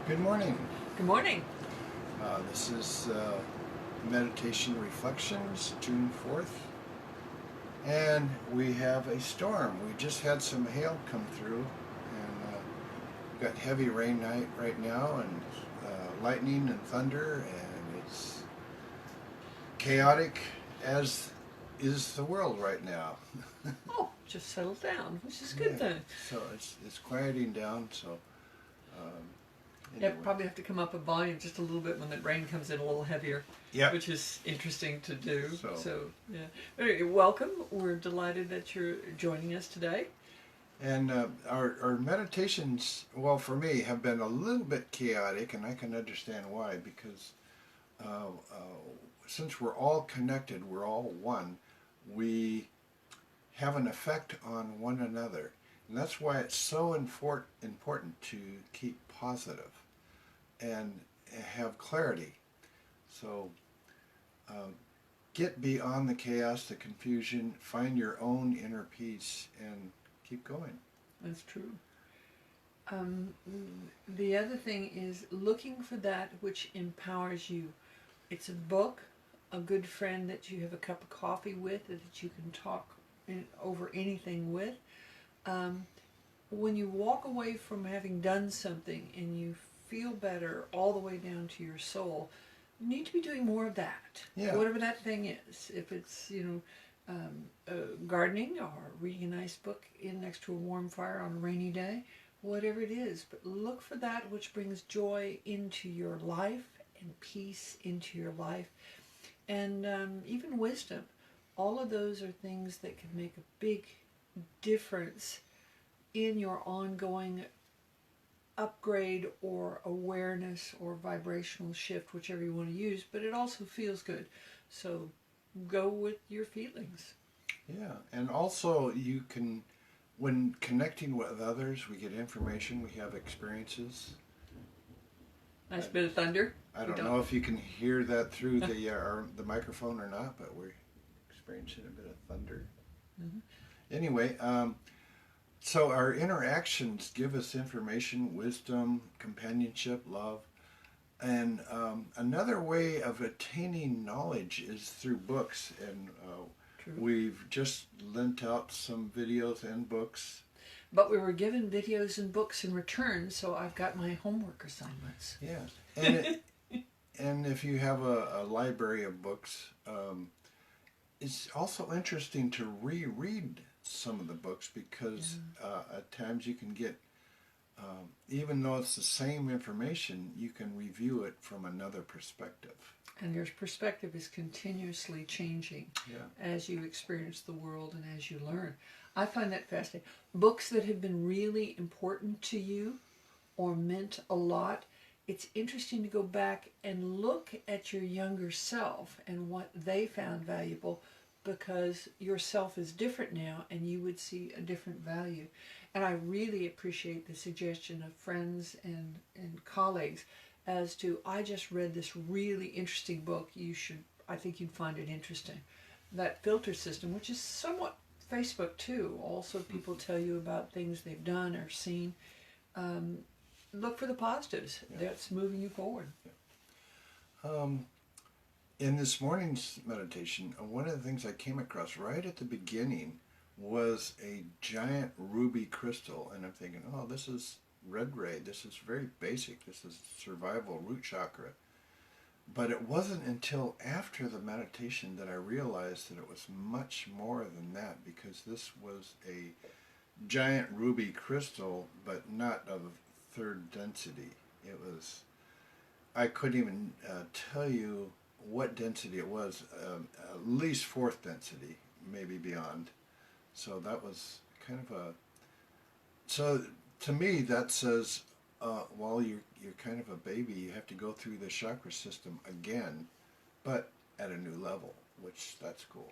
Good morning. Good morning. This is Meditation Reflections, June 4th. And we have a storm. We just had some hail come through, and we've got heavy rain night right now, and lightning and thunder, and it's chaotic as is the world right now. Oh, just settled down, which is a good thing. So it's quieting down, so Yeah, anyway. probably have to come up a volume just a little bit when the rain comes in a little heavier. Yeah. Which is interesting to do. So yeah. Anyway, welcome. We're delighted that you're joining us today. And our meditations, well, for me, have been a little bit chaotic, and I can understand why, because since we're all connected, we're all one, we have an effect on one another. And that's why it's so important to keep positive and have clarity. So get beyond the chaos, the confusion, find your own inner peace, and keep going. That's true. The other thing is looking for that which empowers you. It's a book, a good friend that you have a cup of coffee with, that you can talk over anything with. When you walk away from having done something and you feel better all the way down to your soul, you need to be doing more of that. Yeah. Whatever that thing is. If it's, gardening or reading a nice book in next to a warm fire on a rainy day, whatever it is. But look for that which brings joy into your life and peace into your life. And even wisdom. All of those are things that can make a big difference in your ongoing upgrade or awareness or vibrational shift, whichever you want to use, but it also feels good. So go with your feelings. Yeah, and also you can, when connecting with others, we get information, we have experiences. Nice bit of thunder. I don't know if you can hear that through the microphone or not, but we're experiencing a bit of thunder. Mm-hmm. Anyway, so our interactions give us information, wisdom, companionship, love. And another way of attaining knowledge is through books. And we've just lent out some videos and books. But we were given videos and books in return, so I've got my homework assignments. Yeah. And, and if you have a library of books, it's also interesting to reread some of the books, because at times you can get, even though it's the same information, you can review it from another perspective. And your perspective is continuously changing as you experience the world and as you learn. I find that fascinating. Books that have been really important to you or meant a lot, it's interesting to go back and look at your younger self and what they found valuable, because yourself is different now and you would see a different value. And I really appreciate the suggestion of friends and colleagues as to, I just read this really interesting book, I think you'd find it interesting. That filter system, which is somewhat Facebook too, also people tell you about things they've done or seen. Look for the positives. That's moving you forward. In this morning's meditation, one of the things I came across right at the beginning was a giant ruby crystal, and I'm thinking, oh, this is red ray, this is very basic, this is survival, root chakra. But it wasn't until after the meditation that I realized that it was much more than that, because this was a giant ruby crystal, but not of third density. It was, I couldn't even tell you what density it was, at least fourth density, maybe beyond. So that was kind of a, so to me that says, well, you're kind of a baby, you have to go through the chakra system again, but at a new level, which that's cool.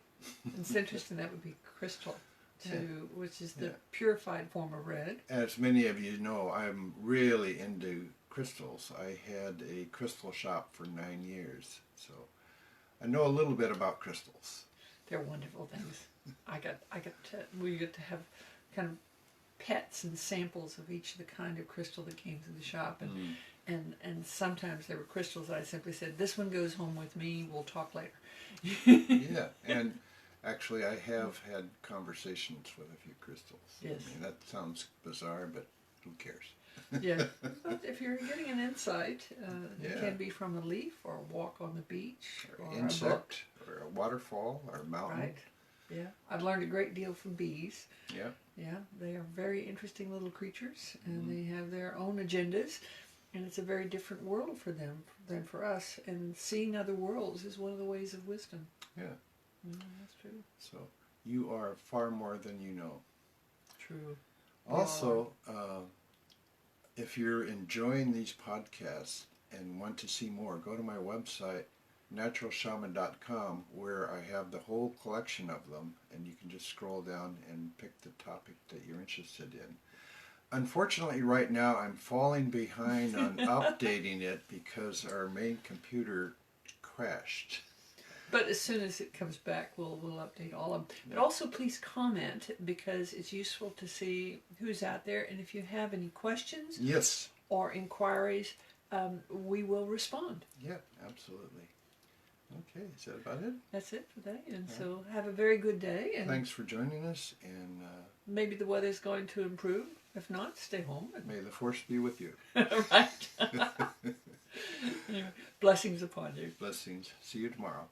It's interesting, that would be crystal too, which is the purified form of red. As many of you know, I'm really into crystals. I had a crystal shop for 9 years, so I know a little bit about crystals. They're wonderful things. We get to have kind of pets and samples of each of the kind of crystal that came to the shop, and And sometimes there were crystals I simply said, this one goes home with me, we'll talk later. Yeah, and actually I have had conversations with a few crystals. Yes. I mean, that sounds bizarre, but who cares? Yeah. But if you're getting an insight, it Yeah. can be from a leaf or a walk on the beach Or or an a book. insect, or a waterfall, or a mountain. Right. Yeah. I've learned a great deal from bees. Yeah. Yeah. They are very interesting little creatures, and they have their own agendas. And it's a very different world for them than for us. And seeing other worlds is one of the ways of wisdom. Yeah. That's true. So you are far more than you know. True. Also, if you're enjoying these podcasts and want to see more, go to my website, naturalshaman.com, where I have the whole collection of them, and you can just scroll down and pick the topic that you're interested in. Unfortunately, right now, I'm falling behind on updating it because our main computer crashed. But as soon as it comes back, we'll update all of them. Yeah. But also, please comment, because it's useful to see who's out there. And if you have any questions Yes. or inquiries, we will respond. Yeah, absolutely. Okay, is that about it? That's it for today. And so have a very good day. And Thanks for joining us, and maybe the weather's going to improve. If not, stay home. may the force be with you. Right. Anyway, blessings upon you. Blessings. See you tomorrow.